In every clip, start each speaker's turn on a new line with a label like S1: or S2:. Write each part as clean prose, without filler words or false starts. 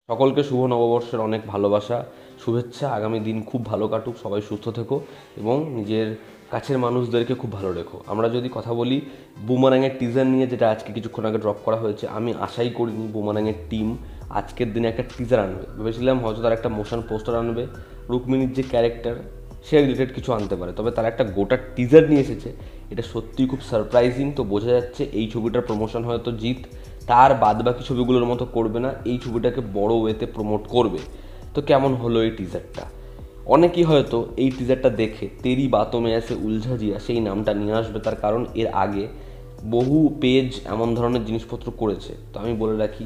S1: সকলকে শুভ নববর্ষের অনেক ভালোবাসা, শুভেচ্ছা। আগামী দিন খুব ভালো কাটুক, সবাই সুস্থ থেকো এবং নিজের কাছের মানুষদেরকে খুব ভালো রেখো। আমরা যদি কথা বলি বুমারাংয়ের টিজার নিয়ে, যেটা আজকে কিছুক্ষণ আগে ড্রপ করা হয়েছে, আমি আশাই করিনি বুমারাংয়ের টিম আজকের দিনে একটা টিজার আনবে। ভেবেছিলাম হয়তো তারা একটা মোশন পোস্টার আনবে, রুক্মিণীর যে ক্যারেক্টার সে রিলেটেড কিছু আনতে পারে, তবে তারা একটা গোটা টিজার নিয়ে এসেছে। এটা সত্যিই খুব সারপ্রাইজিং। তো বোঝা যাচ্ছে এই ছবিটার প্রমোশন হয়তো জিৎ তার বাদবাকি ছবিগুলোর মতো করবে না, এই ছবিটাকে বড় ওয়েতে প্রমোট করবে। তো কেমন হলো এই টিজারটা? অনেকেই হয়তো এই টিজারটা দেখে তেরি বাতোঁ মে এসে উলঝা জিয়া সেই নামটা নিয়ে আসবে, তার কারণ এর আগে বহু পেজ এমন ধরনের জিনিসপত্র করেছে। তো আমি বলে রাখি,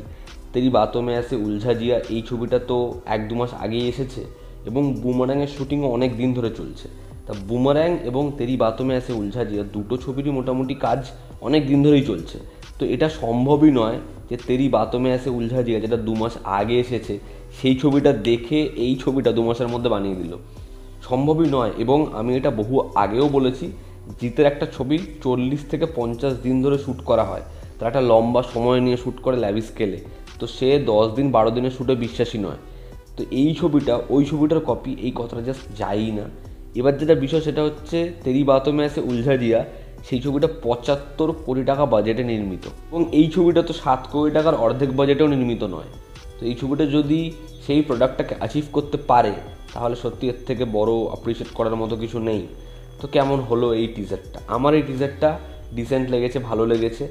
S1: তেরি বাতোঁ মে এসে উলঝা জিয়া এই ছবিটা তো 1-2 মাস আগেই এসেছে এবং বুমারাংয়ের শুটিংও অনেক দিন ধরে চলছে। তা বুমারাং এবং তেরি বাতোঁ মে এসে উলঝা জিয়া দুটো ছবিরই মোটামুটি কাজ অনেক দিন ধরেই চলছে। তো এটা সম্ভবই নয় যে তেরি বাতোঁ মে এসে উলঝা জিয়া, যেটা 2 মাস আগে এসেছে, সেই ছবিটা দেখে এই ছবিটা 2 মাসের মধ্যে বানিয়ে দিল। সম্ভবই নয়। এবং আমি এটা বহু আগেও বলেছি, জিতের একটা ছবি 40 থেকে 50 দিন ধরে শ্যুট করা হয়, তারা একটা লম্বা সময় নিয়ে শ্যুট করে ল্যাবি স্কেলে। তো সে 10 দিন 12 দিনের শ্যুটে বিশ্বাসী নয়। তো এই ছবিটা ওই ছবিটার কপি, এই কথাটা জাস্ট যাই না। এবার যেটা বিষয় সেটা হচ্ছে তেরি বাতোঁ মে এসে উলঝা জিয়া, সেই ছবিটা 75 কোটি টাকা বাজেটে নির্মিত এবং এই ছবিটা তো 7 কোটি টাকার অর্ধেক বাজেটেও নির্মিত নয়। তো এই ছবিটা যদি সেই প্রোডাক্টটাকে অ্যাচিভ করতে পারে, তাহলে সত্যি এর থেকে বড় অ্যাপ্রিসিয়েট করার মতো কিছু নেই। তো কেমন হলো এই টিজারটা? আমার এই টিজারটা ডিসেন্ট লেগেছে, ভালো লেগেছে।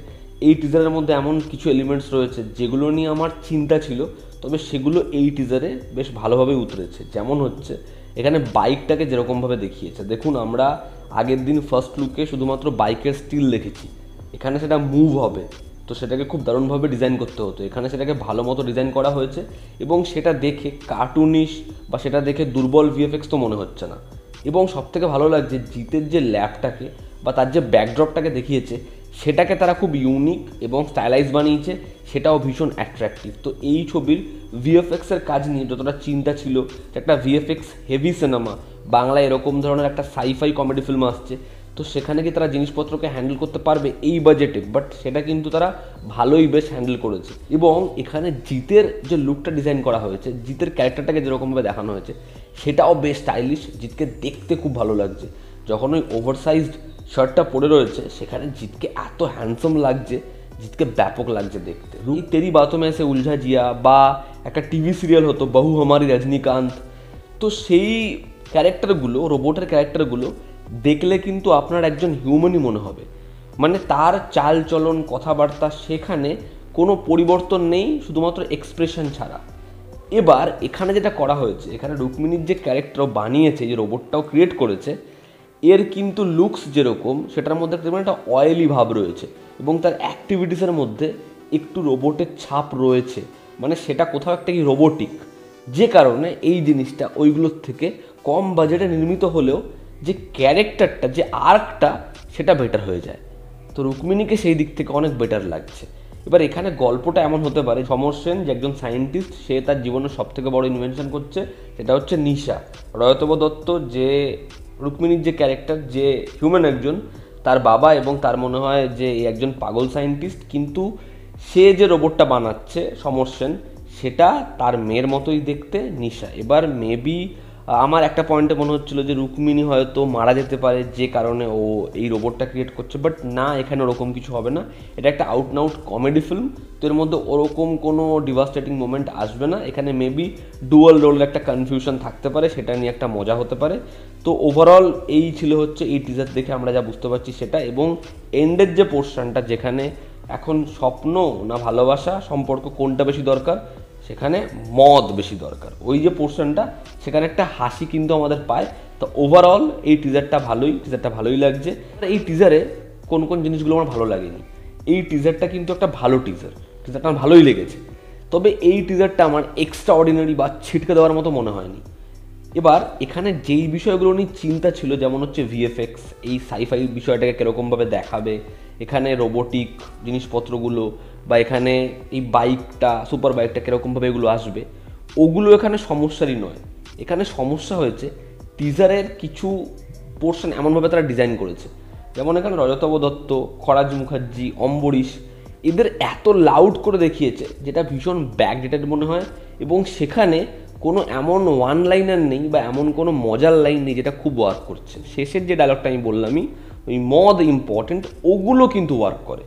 S1: এই টিজারের মধ্যে এমন কিছু এলিমেন্টস রয়েছে যেগুলো নিয়ে আমার চিন্তা ছিল, তবে সেগুলো এই টিজারে বেশ ভালোভাবে উতরেছে। যেমন হচ্ছে, এখানে বাইকটাকে যেরকমভাবে দেখিয়েছে, দেখুন আমরা আগের দিন ফার্স্ট লুকে শুধুমাত্র বাইকের স্টিল দেখেছি, এখানে সেটা মুভ হবে, তো সেটাকে খুব দারুণভাবে ডিজাইন করতে হতো। এখানে সেটাকে ভালো মতো ডিজাইন করা হয়েছে এবং সেটা দেখে কার্টুনিশ বা সেটা দেখে দুর্বল ভিএফএক্স তো মনে হচ্ছে না। এবং সবথেকে ভালো লাগছে জিতের যে ল্যাবটাকে বা তার যে ব্যাকড্রপটাকে দেখিয়েছে, সেটাকে তারা খুব ইউনিক এবং স্টাইলাইজ বানিয়েছে, সেটাও ভীষণ অ্যাট্রাকটিভ। তো এই ছবির ভিএফএক্সের কাজ নিয়ে যতটা চিন্তা ছিল যে একটা ভিএফএক্স হেভি সিনেমা, বাংলায় এরকম ধরনের একটা সাইফাই কমেডি ফিল্ম আসছে, তো সেখানে কি তারা জিনিসপত্রকে হ্যান্ডেল করতে পারবে এই বাজেটে? বাট সেটা কিন্তু তারা ভালোই বেশ হ্যান্ডেল করেছে। এবং এখানে জিতের যে লুকটা ডিজাইন করা হয়েছে, জিতের ক্যারেক্টারটাকে যেরকমভাবে দেখানো হয়েছে, সেটাও বেশ স্টাইলিশ, জিতকে দেখতে খুব ভালো লাগছে। যখন ওই ওভারসাইজড শার্টটা পরে রয়েছে, সেখানে জিতকে এত হ্যান্ডসাম লাগছে, জিতকে ব্যাপক লাগছে দেখতে। রুই তেরি বাতোঁ মে এসে উলঝা জিয়া বা একটা টিভি সিরিয়াল হতো বহু হমারি রজনীকান্ত, তো সেই ক্যারেক্টারগুলো, রোবটের ক্যারেক্টারগুলো দেখলে কিন্তু আপনার একজন হিউম্যানই মনে হবে। মানে তার চাল চলন, কথাবার্তা, সেখানে কোনো পরিবর্তন নেই, শুধুমাত্র এক্সপ্রেশন ছাড়া। এবার এখানে যেটা করা হয়েছে, এখানে রুক্মিণীর যে ক্যারেক্টার বানিয়েছে, যে রোবটটাও ক্রিয়েট করেছে, এর কিন্তু লুকস যেরকম, সেটার মধ্যে একটা অয়েলি ভাব রয়েছে এবং তার অ্যাক্টিভিটিসের মধ্যে একটু রোবটের ছাপ রয়েছে। মানে সেটা কোথাও একটা কি রোবোটিক, যে কারণে এই জিনিসটা ওইগুলোর থেকে কম বাজেটে নির্মিত হলেও যে ক্যারেক্টারটা, যে আর্কটা, সেটা বেটার হয়ে যায়। তো রুক্মিণীকে সেই দিক থেকে অনেক বেটার লাগছে। এবার এখানে গল্পটা এমন হতে পারে, সমর সেন যে একজন সায়েন্টিস্ট, সে তার জীবনের সবথেকে বড় ইনভেনশন করছে, সেটা হচ্ছে নিশা। রয়তব দত্ত যে রুক্মিণীর যে ক্যারেক্টার, যে হিউম্যান একজন, তার বাবা, এবং তার মনে হয় যে একজন পাগল সায়েন্টিস্ট, কিন্তু সে যে রোবটটা বানাচ্ছে সমর সেন, সেটা তার মেয়ের মতোই দেখতে, নিশা। এবার মেবি আমার একটা পয়েন্টে মনে হচ্ছিল যে রুক্মিণী হয়তো মারা যেতে পারে, যে কারণে ও এই রোবটটা ক্রিয়েট করছে, বাট না, এখানে ওরকম কিছু হবে না। এটা একটা out and out comedy film, তো এর মধ্যে ওরকম কোনো ডিভাস্টেটিং মোমেন্ট আসবে না। এখানে মেবি ডুয়াল রোলের একটা কনফিউশন থাকতে পারে, সেটা নিয়ে একটা মজা হতে পারে। তো ওভারঅল এই ছিল হচ্ছে এই টিজার দেখে আমরা যা বুঝতে পারছি সেটা। এবং এন্ডের যে পোর্শনটা, যেখানে এখন স্বপ্ন না ভালোবাসা, সম্পর্ক কোনটা বেশি দরকার, সেখানে মদ বেশি দরকার, ওই যে পোর্শনটা, সেখানে একটা হাসি কিন্তু আমাদের পায়। তো ওভারঅল এই টিজারটা ভালোই লাগছে। এই টিজারে কোন কোন জিনিসগুলো আমার ভালো লাগেনি, এই টিজারটা কিন্তু একটা ভালো টিজারটা আমার ভালোই লেগেছে, তবে এই টিজারটা আমার এক্সট্রা অর্ডিনারি বা ছিটকে দেওয়ার মতো মনে হয়নি। এবার এখানে যেই বিষয়গুলো নিয়ে চিন্তা ছিল, যেমন হচ্ছে ভিএফএক্স, এই সাইফাই বিষয়টাকে কীরকমভাবে দেখাবে, এখানে রোবোটিক জিনিসপত্রগুলো, বা এখানে এই বাইকটা, সুপার বাইকটা কীরকমভাবে এগুলো আসবে, ওগুলো এখানে সমস্যারই নয়। এখানে সমস্যা হয়েছে টিজারের কিছু পোর্শন এমনভাবে তারা ডিজাইন করেছে, যেমন এখানে রজতাভ দত্ত, খরাজ মুখার্জি, অম্বরীশ, এদের এত লাউড করে দেখিয়েছে, যেটা ভীষণ ব্যাকডেটেড মনে হয় এবং সেখানে কোনো এমন ওয়ান লাইনার নেই বা এমন কোনো মজার লাইন নেই যেটা খুব ওয়ার্ক করছে। শেষের যে ডায়লগটা আমি বললামই, ওই মদ ইম্পর্টেন্ট, ওগুলো কিন্তু ওয়ার্ক করে।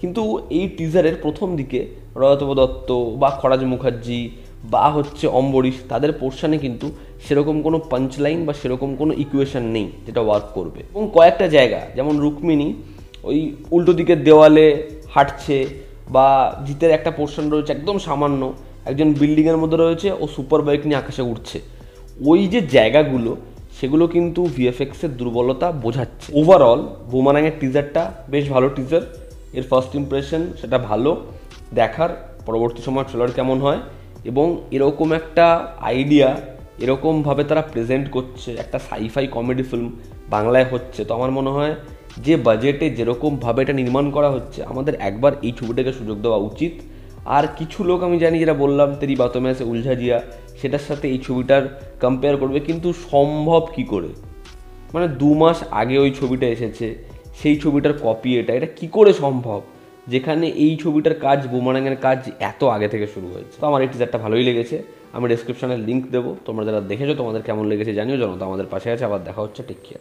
S1: কিন্তু এই টিজারের প্রথম দিকে রয়তব দত্ত বা খরাজ মুখার্জি বা হচ্ছে অম্বরীশ, তাদের পোর্শনে কিন্তু সেরকম কোনো পাঞ্চ লাইন বা সেরকম কোনো ইকুয়েশন নেই যেটা ওয়ার্ক করবে। এবং কয়েকটা জায়গা যেমন রুক্মিণী ওই উল্টো দিকের দেওয়ালে হাঁটছে, বা জিতের একটা পোর্শন রয়েছে একদম সামান্য, একজন বিল্ডিংয়ের মধ্যে রয়েছে, ও সুপার বাইক নিয়ে আকাশে উঠছে, ওই যে জায়গাগুলো সেগুলো কিন্তু ভিএফএক্সের দুর্বলতা বোঝাচ্ছে। ওভারঅল বুমারাংয়ের টিজারটা বেশ ভালো টিজার, এর ফার্স্ট ইমপ্রেশন সেটা ভালো, দেখার পরবর্তী সময় ট্রেলার কেমন হয়। এবং এরকম একটা আইডিয়া এরকমভাবে তারা প্রেজেন্ট করছে, একটা সাইফাই কমেডি ফিল্ম বাংলায় হচ্ছে, তো আমার মনে হয় যে বাজেটে যেরকমভাবে এটা নির্মাণ করা হচ্ছে, আমাদের একবার এই ছবিটাকে সুযোগ দেওয়া উচিত। আর কিছু লোক আমি জানি যেটা বললাম তেরি বাতোं में से उलझा जिया, সেটার সাথে এই ছবিটার কম্পেয়ার করবে, কিন্তু সম্ভব কি করে? মানে 2 মাস আগে ওই ছবিটা এসেছে, সেই ছবিটার কপি এটা কি করে সম্ভব, যেখানে এই ছবিটার কাজ, বুমারাংয়ের কাজ এত আগে থেকে শুরু হয়েছে। তো আমার এই টিজারটা ভালোই লেগেছে, আমি ডেসক্রিপশনে লিঙ্ক দেবো, তোমরা যারা দেখেছো তোমাদের কেমন লেগেছে জানিও। জনতা আমাদের পাশে আছে, আবার দেখা হচ্ছে, টেক কেয়ার।